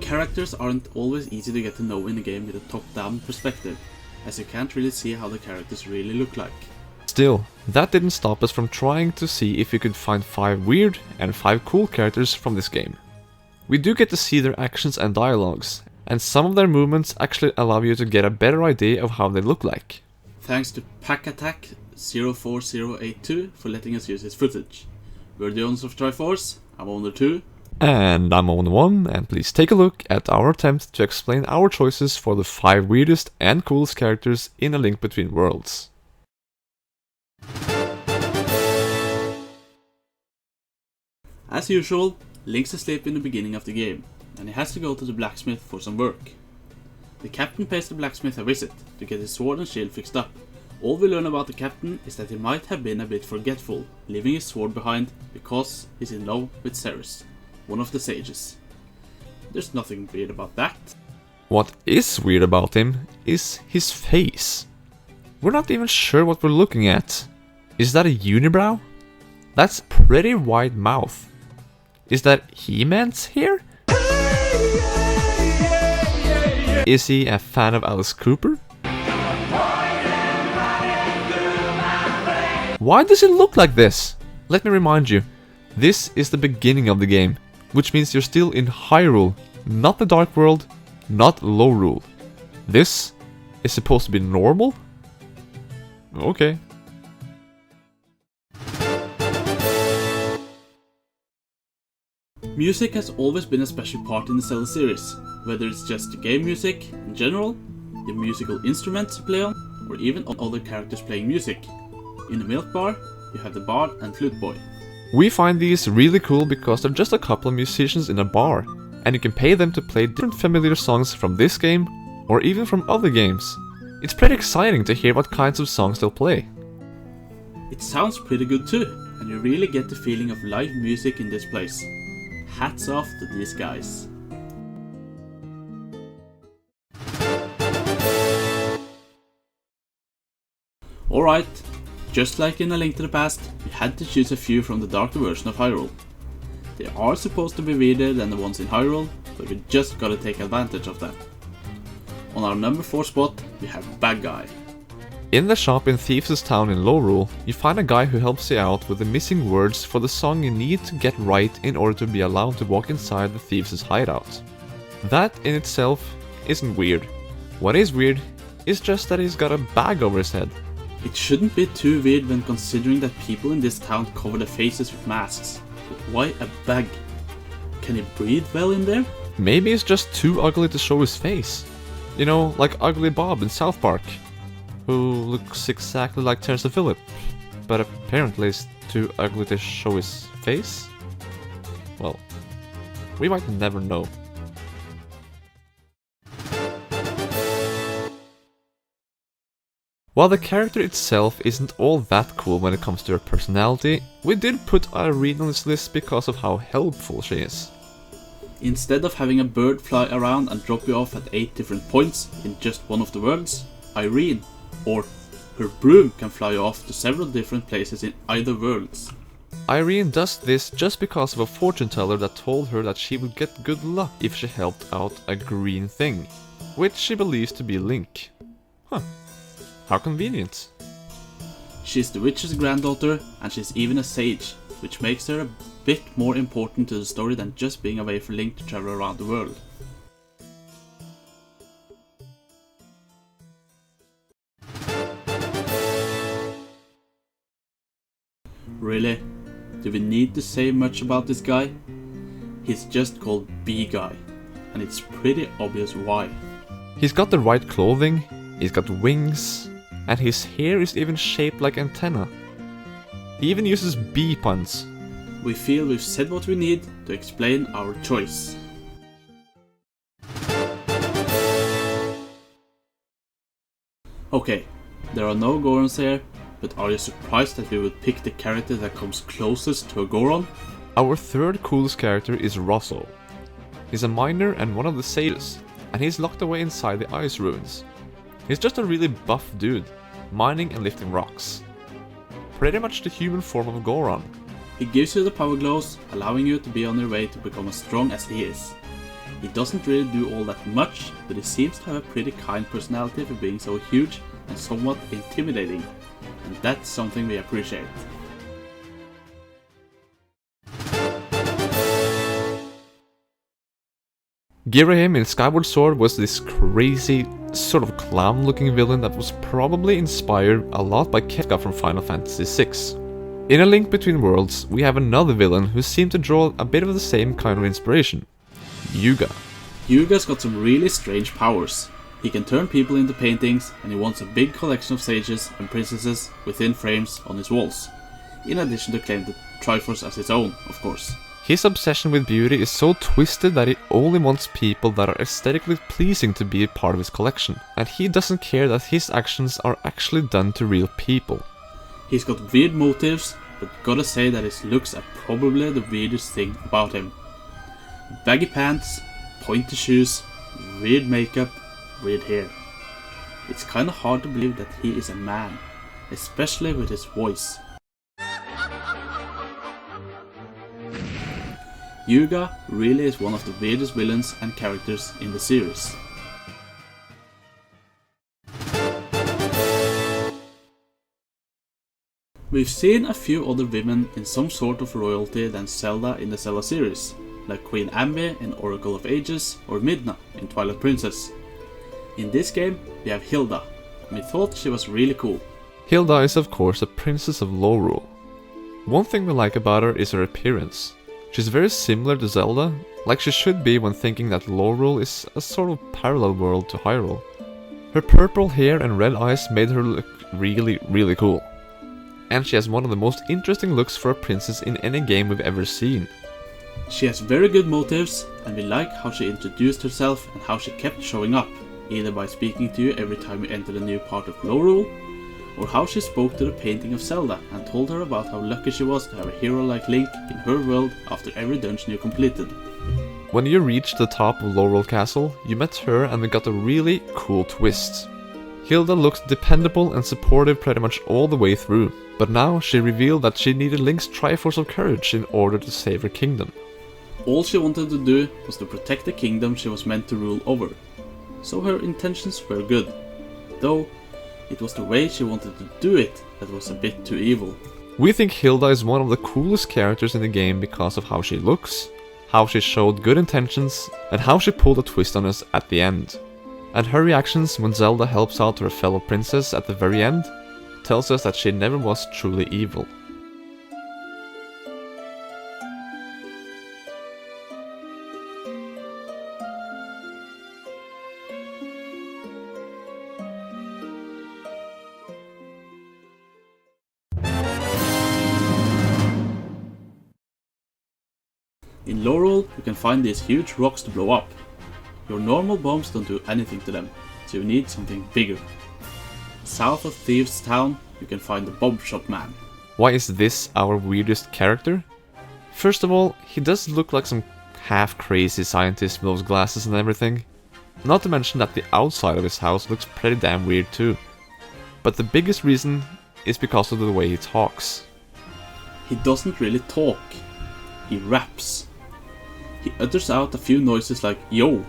characters aren't always easy to get to know in a game with a top-down perspective, as you can't really see how the characters really look like. Still, that didn't stop us from trying to see if we could find 5 weird and 5 cool characters from this game. We do get to see their actions and dialogues, and some of their movements actually allow you to get a better idea of how they look like. Thanks to Packattack 04082 for letting us use his footage. We're the owners of Triforce, I'm owner 2. And I'm owner 1, and please take a look at our attempt to explain our choices for the 5 weirdest and coolest characters in A Link Between Worlds. As usual, Link's asleep in the beginning of the game, and he has to go to the blacksmith for some work. The captain pays the blacksmith a visit to get his sword and shield fixed up. All we learn about the captain is that he might have been a bit forgetful, leaving his sword behind because he's in love with Ceres, one of the sages. There's nothing weird about that. What is weird about him is his face. We're not even sure what we're looking at. Is that a unibrow? That's pretty wide mouth. Is that He-Man's hair? Is he a fan of Alice Cooper? Why does it look like this? Let me remind you, this is the beginning of the game, which means you're still in Hyrule, not the Dark World, not Lorule. This is supposed to be normal? Okay. Music has always been a special part in the Zelda series, whether it's just the game music in general, the musical instruments you play on, or even on other characters playing music. In the milk bar, you have the bard and flute boy. We find these really cool because they're just a couple of musicians in a bar, and you can pay them to play different familiar songs from this game, or even from other games. It's pretty exciting to hear what kinds of songs they'll play. It sounds pretty good too, and you really get the feeling of live music in this place. Hats off to these guys. Alright, just like in A Link to the Past, you had to choose a few from the darker version of Hyrule. They are supposed to be weirder than the ones in Hyrule, but we just gotta take advantage of that. On our number 4 spot, we have Bad Guy. In the shop in Thieves' Town in Lorule, you find a guy who helps you out with the missing words for the song you need to get right in order to be allowed to walk inside the thieves' hideout. That in itself isn't weird. What is weird is just that he's got a bag over his head. It shouldn't be too weird when considering that people in this town cover their faces with masks. But why a bag? Can he breathe well in there? Maybe he's just too ugly to show his face. You know, like Ugly Bob in South Park, who looks exactly like Terrence Phillip, but apparently is too ugly to show his face? Well, we might never know. While the character itself isn't all that cool when it comes to her personality, we did put Irene on this list because of how helpful she is. Instead of having a bird fly around and drop you off at 8 different points in just one of the worlds, Irene, or her broom, can fly you off to several different places in either worlds. Irene does this just because of a fortune teller that told her that she would get good luck if she helped out a green thing, which she believes to be Link. Huh. How convenient. She's the witch's granddaughter, and she's even a sage, which makes her a bit more important to the story than just being a way for Link to travel around the world. Really? Do we need to say much about this guy? He's just called B-Guy, and it's pretty obvious why. He's got the right clothing, he's got wings, and his hair is even shaped like antenna. He even uses bee puns. We feel we've said what we need to explain our choice. Okay, there are no Gorons here, but are you surprised that we would pick the character that comes closest to a Goron? Our third coolest character is Rosso. He's a miner and one of the sages, and he's locked away inside the ice ruins. He's just a really buff dude, mining and lifting rocks. Pretty much the human form of a Goron. He gives you the power glows, allowing you to be on your way to become as strong as he is. He doesn't really do all that much, but he seems to have a pretty kind personality for being so huge and somewhat intimidating, and that's something we appreciate. Girahim in Skyward Sword was this crazy, sort of clown-looking villain that was probably inspired a lot by Kefka from Final Fantasy VI. In A Link Between Worlds, we have another villain who seemed to draw a bit of the same kind of inspiration. YUGA. YUGA's got some really strange powers. He can turn people into paintings, and he wants a big collection of sages and princesses within frames on his walls, in addition to claim the Triforce as his own, of course. His obsession with beauty is so twisted that he only wants people that are aesthetically pleasing to be a part of his collection, and he doesn't care that his actions are actually done to real people. He's got weird motives, but gotta say that his looks are probably the weirdest thing about him. Baggy pants, pointy shoes, weird makeup, weird hair. It's kinda hard to believe that he is a man, especially with his voice. YUGA really is one of the weirdest villains and characters in the series. We've seen a few other women in some sort of royalty than Zelda in the Zelda series, like Queen Ambi in Oracle of Ages or Midna in Twilight Princess. In this game, we have Hilda, and we thought she was really cool. Hilda is of course a princess of Lorule. One thing we like about her is her appearance. She's very similar to Zelda, like she should be when thinking that Lorule is a sort of parallel world to Hyrule. Her purple hair and red eyes made her look really cool. And she has one of the most interesting looks for a princess in any game we've ever seen. She has very good motives, and we like how she introduced herself and how she kept showing up, either by speaking to you every time you entered a new part of Lorule, or how she spoke to the painting of Zelda and told her about how lucky she was to have a hero like Link in her world after every dungeon you completed. When you reached the top of Laurel Castle, you met her and we got a really cool twist. Hilda looked dependable and supportive pretty much all the way through, but now she revealed that she needed Link's Triforce of Courage in order to save her kingdom. All she wanted to do was to protect the kingdom she was meant to rule over, so her intentions were good, though it was the way she wanted to do it that was a bit too evil. We think Hilda is one of the coolest characters in the game because of how she looks, how she showed good intentions, and how she pulled a twist on us at the end. And her reactions when Zelda helps out her fellow princess at the very end tells us that she never was truly evil. In Lorule, you can find these huge rocks to blow up. Your normal bombs don't do anything to them, so you need something bigger. South of Thieves Town, you can find the Bomb Shop Man. Why is this our weirdest character? First of all, he does look like some half-crazy scientist with those glasses and everything. Not to mention that the outside of his house looks pretty damn weird too. But the biggest reason is because of the way he talks. He doesn't really talk, he raps. He utters out a few noises like yo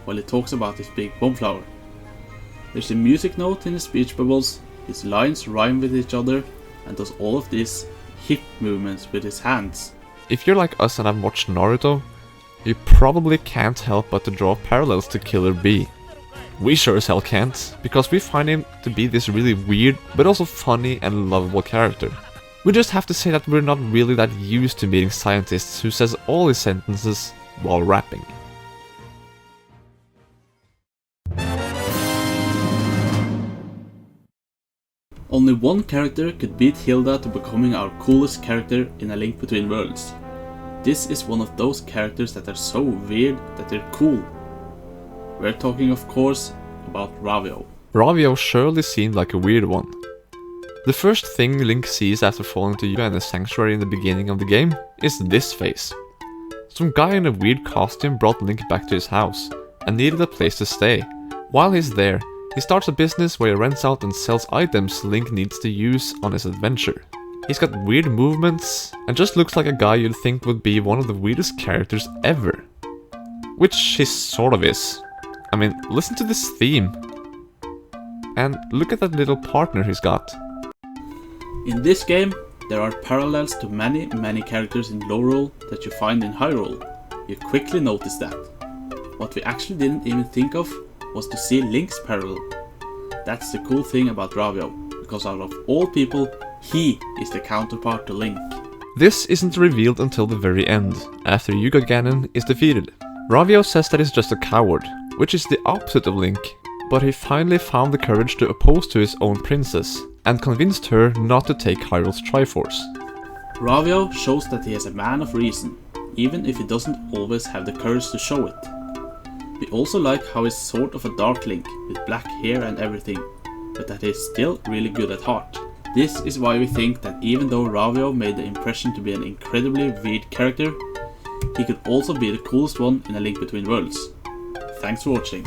while he talks about his big bomb flower. There's a music note in his speech bubbles, his lines rhyme with each other, and does all of these hip movements with his hands. If you're like us and have watched Naruto, you probably can't help but to draw parallels to Killer Bee. We sure as hell can't, because we find him to be this really weird, but also funny and lovable character. We just have to say that we're not really that used to meeting scientists who says all his sentences while rapping. Only one character could beat Hilda to becoming our coolest character in A Link Between Worlds. This is one of those characters that are so weird that they're cool. We're talking of course about Ravio. Ravio surely seemed like a weird one. The first thing Link sees after falling to Yuga in the sanctuary in the beginning of the game is this face. Some guy in a weird costume brought Link back to his house and needed a place to stay. While he's there, he starts a business where he rents out and sells items Link needs to use on his adventure. He's got weird movements and just looks like a guy you'd think would be one of the weirdest characters ever. Which he sort of is. I mean, listen to this theme. And look at that little partner he's got. In this game, there are parallels to many characters in Lorule that you find in Hyrule. You quickly notice that. What we actually didn't even think of was to see Link's parallel. That's the cool thing about Ravio, because out of all people, he is the counterpart to Link. This isn't revealed until the very end, after Yuga Ganon is defeated. Ravio says that he's just a coward, which is the opposite of Link, but he finally found the courage to oppose to his own princess, and convinced her not to take Hyrule's Triforce. Ravio shows that he is a man of reason, even if he doesn't always have the courage to show it. We also like how he's sort of a dark Link, with black hair and everything, but that he's still really good at heart. This is why we think that even though Ravio made the impression to be an incredibly weird character, he could also be the coolest one in A Link Between Worlds. Thanks for watching.